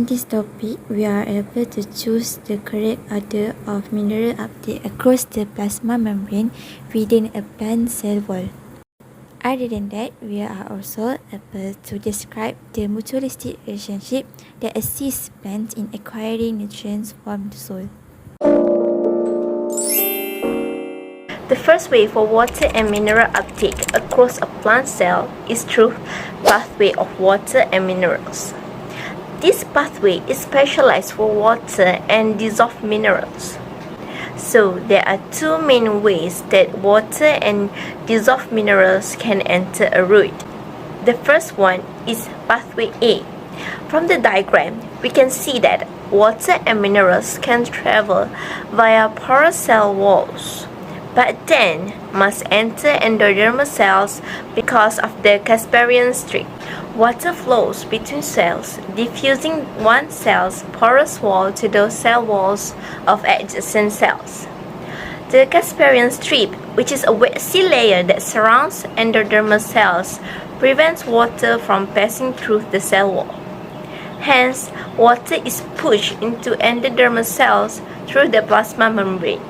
In this topic, we are able to choose the correct order of mineral uptake across the plasma membrane within a plant cell wall. Other than that, we are also able to describe the mutualistic relationship that assists plants in acquiring nutrients from the soil. The first way for water and mineral uptake across a plant cell is through pathway of water and minerals. This pathway is specialized for water and dissolved minerals. So there are two main ways that water and dissolved minerals can enter a root. The first one is pathway A. From the diagram, we can see that water and minerals can travel via porous cell walls, but then must enter endodermal cells because of the Casparian strip. Water flows between cells, diffusing one cell's porous wall to those cell walls of adjacent cells. The Casparian strip, which is a waxy layer that surrounds endodermal cells, prevents water from passing through the cell wall. Hence, water is pushed into endodermal cells through the plasma membrane.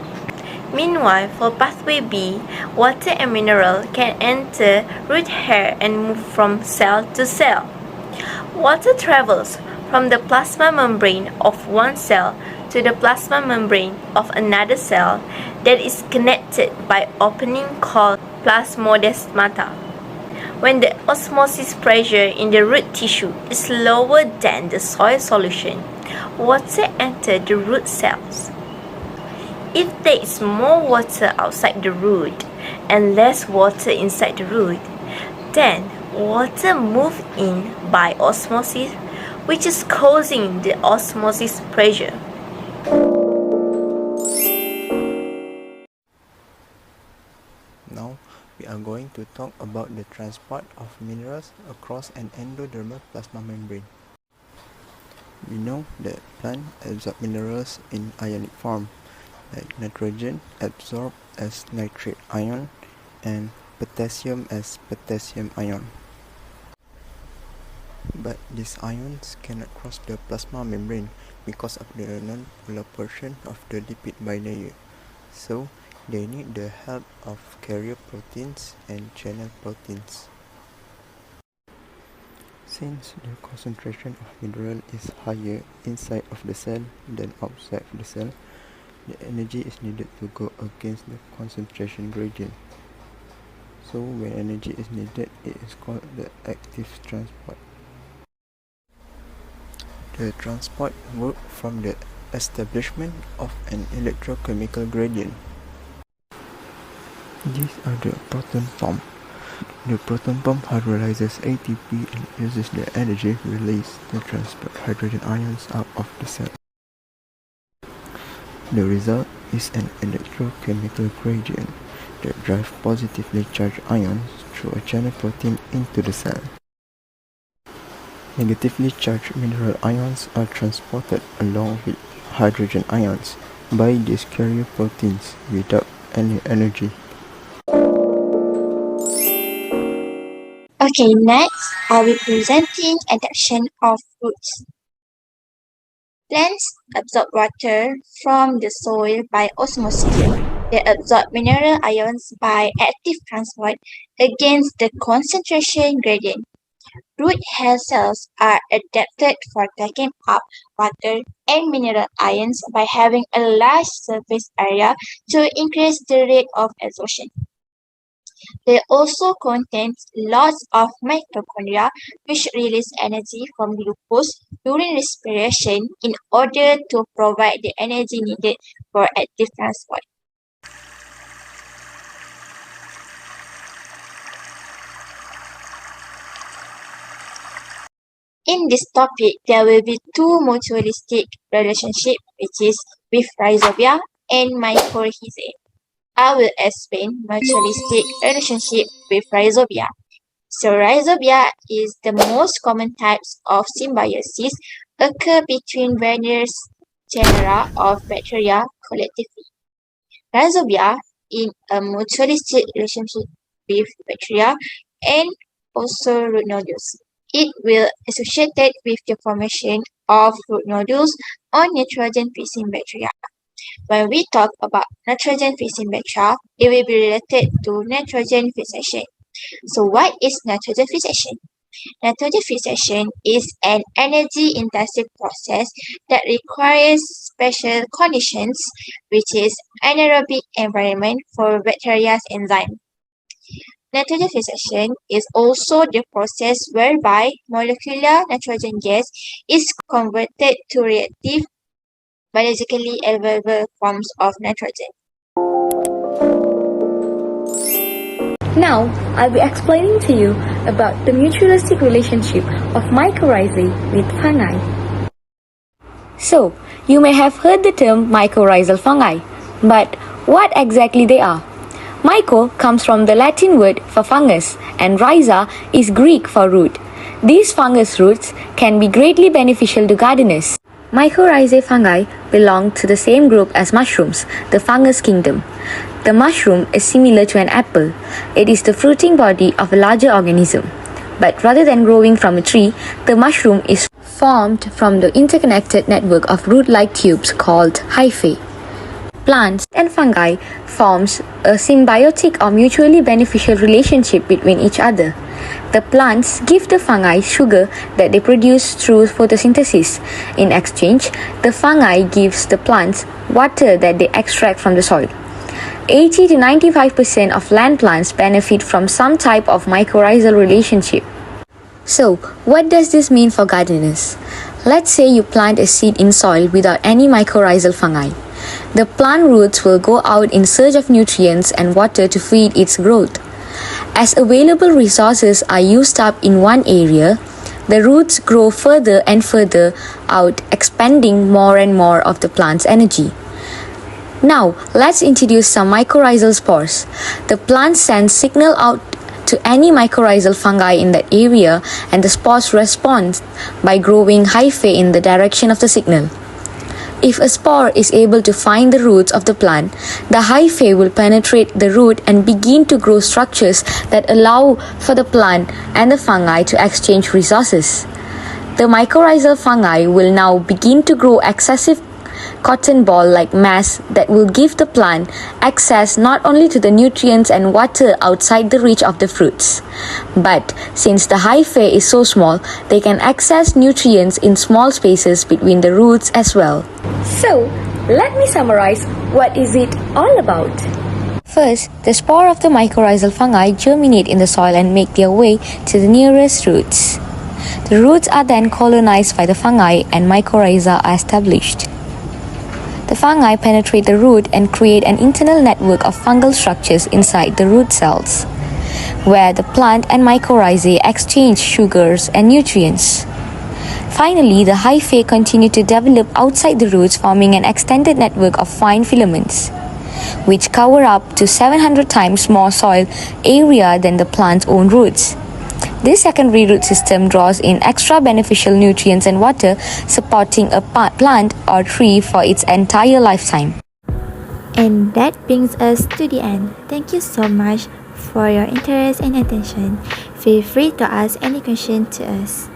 Meanwhile, for pathway B, water and mineral can enter root hair and move from cell to cell. Water travels from the plasma membrane of one cell to the plasma membrane of another cell that is connected by opening called plasmodesmata. When the osmosis pressure in the root tissue is lower than the soil solution, water enters the root cells. If there is more water outside the root and less water inside the root, then water moves in by osmosis, which is causing the osmosis pressure. Now, we are going to talk about the transport of minerals across an endodermal plasma membrane. We know that plants absorb minerals in ionic form, like nitrogen absorbed as nitrate ion and potassium as potassium ion. But these ions cannot cross the plasma membrane because of the non-polar portion of the lipid bilayer. So, they need the help of carrier proteins and channel proteins. Since the concentration of mineral is higher inside of the cell than outside of the cell, the energy is needed to go against the concentration gradient. So when energy is needed, it is called the active transport. The transport works from the establishment of an electrochemical gradient. These are the proton pump. The proton pump hydrolyzes ATP and uses the energy released to transport hydrogen ions out of the cell. The result is an electrochemical gradient that drives positively charged ions through a channel protein into the cell. Negatively charged mineral ions are transported along with hydrogen ions by these carrier proteins without any energy. Okay, next I will presenting adaptation of roots. Plants absorb water from the soil by osmosis. They absorb mineral ions by active transport against the concentration gradient. Root hair cells are adapted for taking up water and mineral ions by having a large surface area to increase the rate of absorption. They also contain lots of mitochondria which release energy from glucose during respiration in order to provide the energy needed for active transport. In this topic, there will be two mutualistic relationships, which is with rhizobia and mycorrhizae. I will explain mutualistic relationship with rhizobia. So rhizobia is the most common types of symbiosis occur between various genera of bacteria collectively. Rhizobia in a mutualistic relationship with bacteria and also root nodules. It will associated with the formation of root nodules or nitrogen-fixing bacteria. When we talk about nitrogen-fixing bacteria, it will be related to nitrogen fixation. So what is nitrogen fixation? Nitrogen fixation is an energy-intensive process that requires special conditions, which is anaerobic environment for bacteria's enzyme. Nitrogen fixation is also the process whereby molecular nitrogen gas is converted to reactive biologically available forms of nitrogen. Now, I'll be explaining to you about the mutualistic relationship of mycorrhizae with fungi. So, you may have heard the term mycorrhizal fungi, but what exactly they are? Myco comes from the Latin word for fungus and rhiza is Greek for root. These fungus roots can be greatly beneficial to gardeners. Mycorrhizae fungi belong to the same group as mushrooms, the fungus kingdom. The mushroom is similar to an apple. It is the fruiting body of a larger organism. But rather than growing from a tree, the mushroom is formed from the interconnected network of root-like tubes called hyphae. Plants and fungi forms a symbiotic or mutually beneficial relationship between each other. The plants give the fungi sugar that they produce through photosynthesis. In exchange, the fungi gives the plants water that they extract from the soil. 80 to 95% of land plants benefit from some type of mycorrhizal relationship. So, what does this mean for gardeners? Let's say you plant a seed in soil without any mycorrhizal fungi. The plant roots will go out in search of nutrients and water to feed its growth. As available resources are used up in one area, the roots grow further and further out, expending more and more of the plant's energy. Now, let's introduce some mycorrhizal spores. The plant sends signal out to any mycorrhizal fungi in that area and the spores respond by growing hyphae in the direction of the signal. If a spore is able to find the roots of the plant, the hyphae will penetrate the root and begin to grow structures that allow for the plant and the fungi to exchange resources. The mycorrhizal fungi will now begin to grow excessive cotton ball-like mass that will give the plant access not only to the nutrients and water outside the reach of the fruits, but since the hyphae is so small, they can access nutrients in small spaces between the roots as well. So, let me summarize what is it all about. First, the spore of the mycorrhizal fungi germinate in the soil and make their way to the nearest roots. The roots are then colonized by the fungi and mycorrhiza are established. The fungi penetrate the root and create an internal network of fungal structures inside the root cells, where the plant and mycorrhizae exchange sugars and nutrients. Finally, the hyphae continue to develop outside the roots, forming an extended network of fine filaments, which cover up to 700 times more soil area than the plant's own roots. This secondary root system draws in extra beneficial nutrients and water, supporting a plant or tree for its entire lifetime. And that brings us to the end. Thank you so much for your interest and attention. Feel free to ask any question to us.